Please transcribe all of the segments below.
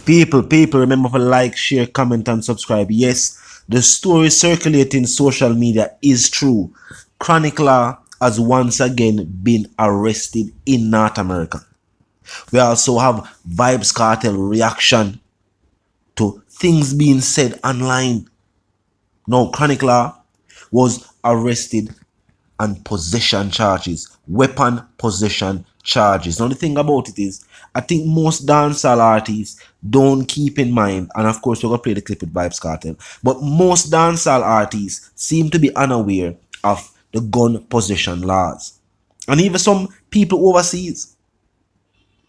People, remember to like, share, comment, and subscribe. Yes, the story circulating social media is true. Chronicler has once again been arrested in North America. We also have Vybz Kartel reaction to things being said online. Now, Chronicler was arrested on possession charges, weapon possession charges. Now, the thing about it is, I think most dancehall artists don't keep in mind, and of course, we're going to play the clip with Vybz Kartel, but most dancehall artists seem to be unaware of the gun possession laws. And even some people overseas,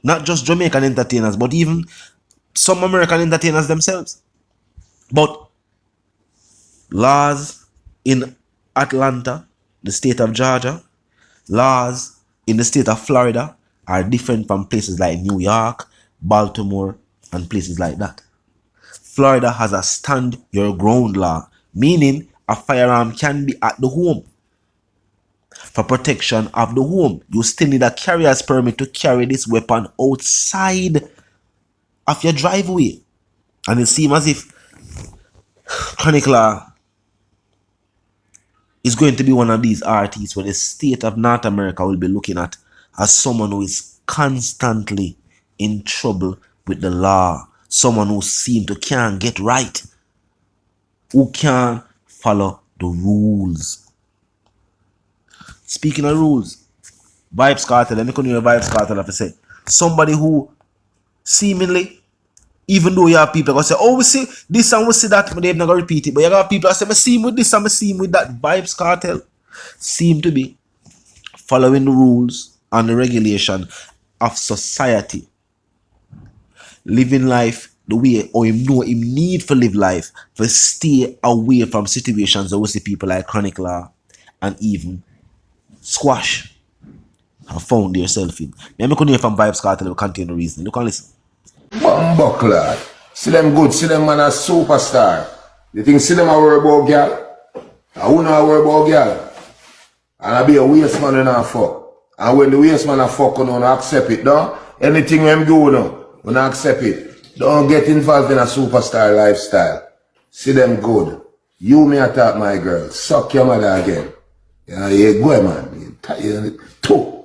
not just Jamaican entertainers, but even some American entertainers themselves. But laws in Atlanta, the state of Georgia, laws in the state of Florida are different from places like New York, Baltimore, and places like that. Florida has a stand your ground law, meaning a firearm can be at the home. For protection of the home, you still need a carrier's permit to carry this weapon outside of your driveway. And it seems as if Chronicler is going to be one of these artists where the state of North America will be looking at as someone who is constantly in trouble with the law. Someone who seems to can't get right. Who can't follow the rules. Speaking of rules, Vybz Kartel, let me continue Vybz Kartel have to say. Somebody who seemingly, even though you have people going to say, oh, we see this and we see that, but they're not going to repeat it. But you have people that say, I see him with this and I see him with that. Vybz Kartel seem to be following the rules and the regulation of society. Living life the way, or him know him need to live life, to stay away from situations that we see people like Chronicler and even Squash have found yourself in. Let me continue from Vybz Kartel will contain the reason. Look and listen. Bumbuckler. See them good, see them man a superstar. You think see them a worry about girl? I who know a worry about girl? And I be a waste man and a fuck. And when the waste man a fuck, you don't accept it, don't? Anything them do, no, you don't accept it. Don't get involved in a superstar lifestyle. See them good. You me attack my girl. Suck your mother again. Yeah, go man. Two.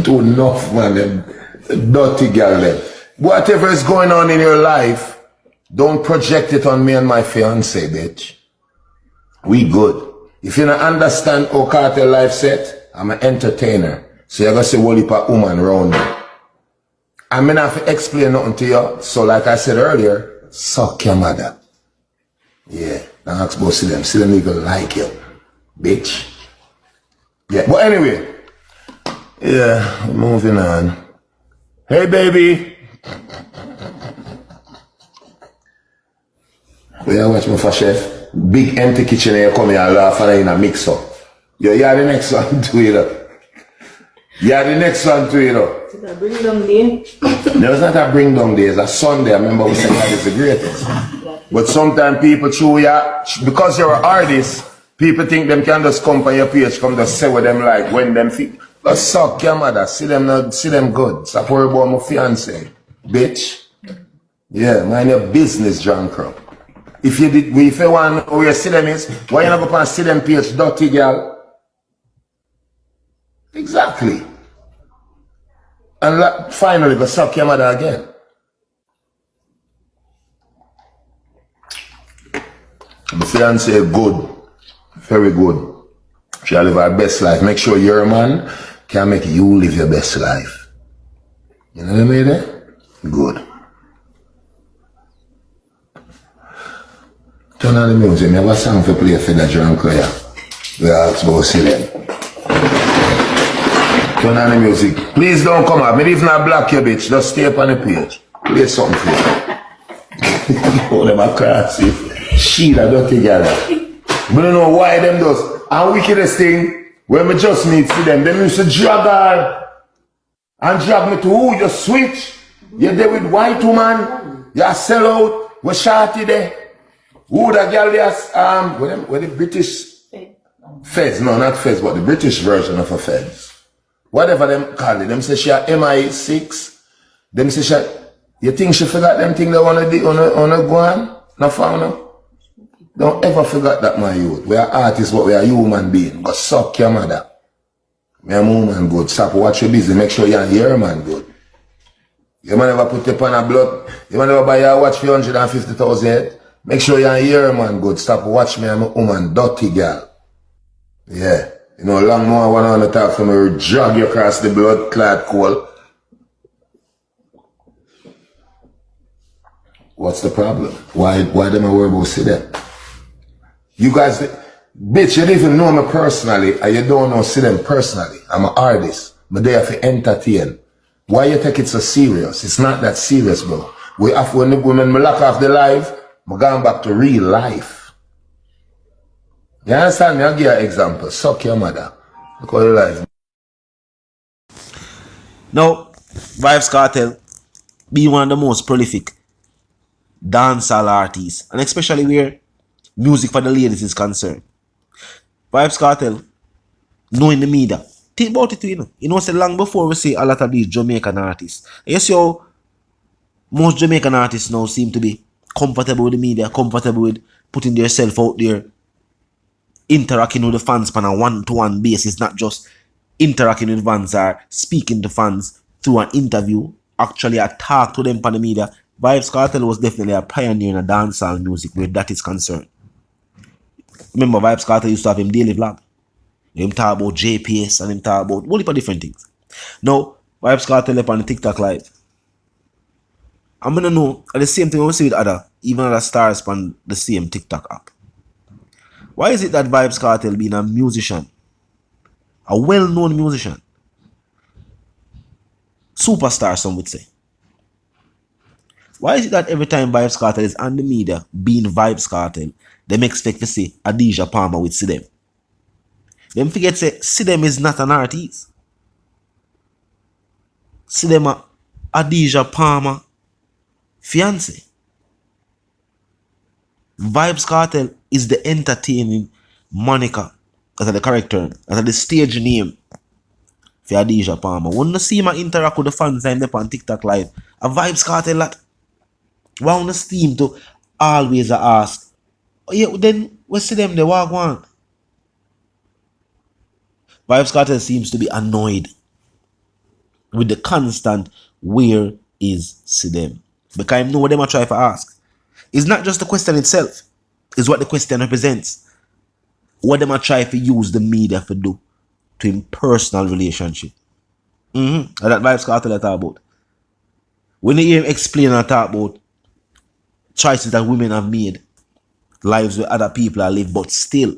Too enough, man. Them dirty girl them. Whatever is going on in your life, don't project it on me and my fiance, bitch. We good. If you don't understand how Cartel life set, I'm an entertainer. So you're gonna see what heap of woman around me. I'm gonna have to explain nothing to you. So like I said earlier, suck your mother. Yeah, now ask about see them nigga like you, bitch. Yeah, but anyway, yeah, moving on. Hey baby. Yeah, watch me for chef. Big empty kitchen here come here and laugh and in a mix up. Yo, you're the next one to it. You're the next one to it. It's a bring down day. No, it's not a bring down day, it's a Sunday. I remember we said that is the greatest. But sometimes people chew ya, because you're an artist, people think them can just come on your page, come just say what them like, when them feel. But suck your mother, see them good. Stop worry about my fiance, bitch. Yeah, mind your business, John Crop. If you want to know where see them is, why you not go and see them page, dirty girl? Exactly. And finally, go suck your mother again. My fiance good, very good. She'll live her best life. Make sure your man can make you live your best life. You know what I mean? Eh? Good. Turn on the music. I have a song to play for the drunk here. We ask about see them. Turn on the music. Please don't come up. Maybe if not block you, bitch. Just stay up on the page. Play something for you. Oh, them are crazy. She that dirty girl. We don't know why them does. And wickedest thing, when we just meet see them used to drag her and drag me to who? You switch. You're there with white woman. You sell out. We shorty there. Who the girl there? Where the British Feds? No, not Feds, but the British version of a Feds. Whatever them call it. Them say she a MI6. Them say she, you think she forgot them thing they wanna do on a go on? No found her. Don't ever forget that, my youth. We are artists, but we are human beings. Go suck your mother. Me a woman good. Stop watch your busy. Make sure you hear man good. You man never put up on a blood. You man never buy a watch for 150,000. Make sure you hear man good. Stop watch me. I'm a woman. Dirty girl. Yeah. You know, long more I want to talk to me. Drag you across the blood clot coal. What's the problem? Why them I worry about see them? You guys, bitch, you don't even know me personally, and you don't know see them personally. I'm an artist. I'm there to entertain. Why you take it so serious? It's not that serious, bro. We have when the women me lock off the life, I'm going back to real life. You understand me? I'll give you an example. Suck your mother. Look how you life. Now, Vybz Kartel be one of the most prolific dancehall artists, and especially where music for the ladies is concerned. Vybz Kartel, knowing the media, think about it, you know. You know, say long before we see a lot of these Jamaican artists. You see how most Jamaican artists now seem to be comfortable with the media, comfortable with putting themselves out there, interacting with the fans on a one-to-one basis, not just interacting with fans or speaking to fans through an interview, actually a talk to them on the media. Vybz Kartel was definitely a pioneer in a dancehall music where that is concerned. Remember, Vybz Kartel used to have him daily vlog. Him talk about JPS and him talk about a whole heap of different things. Now, Vybz Kartel up on the TikTok live. I'm gonna know at the same thing we see with even other stars on the same TikTok app. Why is it that Vybz Kartel being a musician, a well-known musician, superstar some would say, why is it that every time Vybz Kartel is on the media being Vybz Kartel, them expect to see Adidja Palmer with Sidem? Them forget say Sidem is not an artist. Sidem a Adidja Palmer fiance. Vybz Kartel is the entertaining moniker, as the character, as the stage name for Adidja Palmer. When you see him interact with the fans and them on TikTok live, a Vybz Kartel lot. Why on the steam to always ask, oh yeah, then we see them they walk on. Vybz Kartel seems to be annoyed with the constant where is Sidem. Because I know what them are trying to ask. It's not just the question itself, it's what the question represents. What them are trying to use the media to do to impersonal relationship. And that Vybz Kartel I talk about. When you hear him explain and talk about choices that women have made, lives where other people are live, but still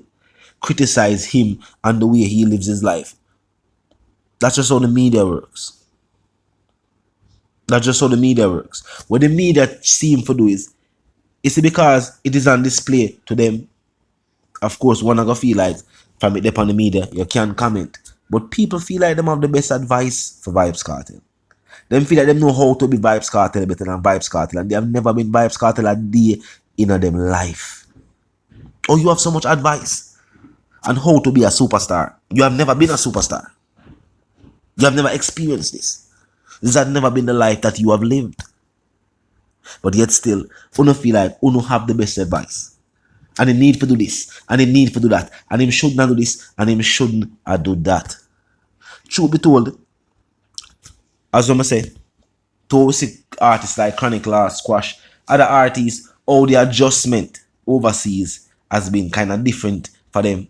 criticize him and the way he lives his life. That's just how the media works. That's just how the media works. What the media seem to do is because it is on display to them. Of course, one gonna feel like from it on the media, you can't comment. But people feel like them have the best advice for Vybz Kartel. Them feel like them know how to be Vybz Kartel better than Vybz Kartel, and they have never been Vybz Kartel a day in them life. Oh, you have so much advice on how to be a superstar. You have never been a superstar. You have never experienced this. This has never been the life that you have lived. But yet still, you feel like you have the best advice. And they need to do this, and they need to do that, and him should not do this, and him shouldn't do that. Truth be told, as I say, to see artists like Chronic Law, Squash, other artists, all the adjustment overseas has been kind of different for them.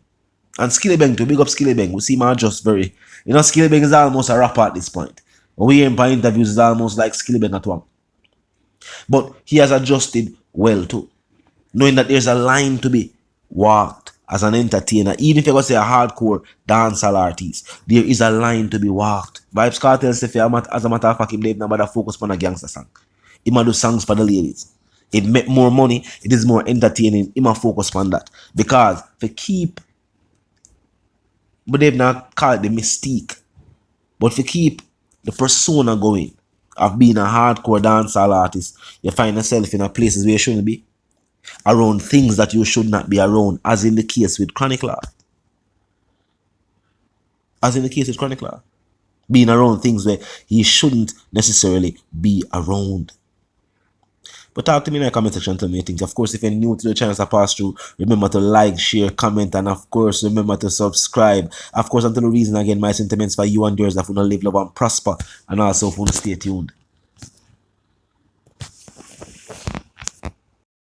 And Skillibeng, to big up Skillibeng, we see him adjust very. You know, Skillibeng is almost a rapper at this point. When we hear him by interviews, it's almost like Skillibeng at one. But he has adjusted well too. Knowing that there's a line to be walked as an entertainer. Even if you're going to say a hardcore dancehall artist, there is a line to be walked. Vybz Kartel says, as a matter of fact, him never bother focus on a gangster song. He might do songs for the ladies. It make more money, it is more entertaining. He might focus on that. Because to keep, but they've not called it the mystique, but to keep the persona going of being a hardcore dancehall artist, you find yourself in a places where you shouldn't be, around things that you should not be around, as in the case with Chronic Law. As in the case with Chronic Law. being around things where he shouldn't necessarily be around. But talk to me in the comment section, tell me your things. Of course, if you're new to the channel, I pass through, remember to like, share, comment, and of course, remember to subscribe. Of course, until the reason again, my sentiments for you and yours that will live, love, and prosper, and also for stay tuned.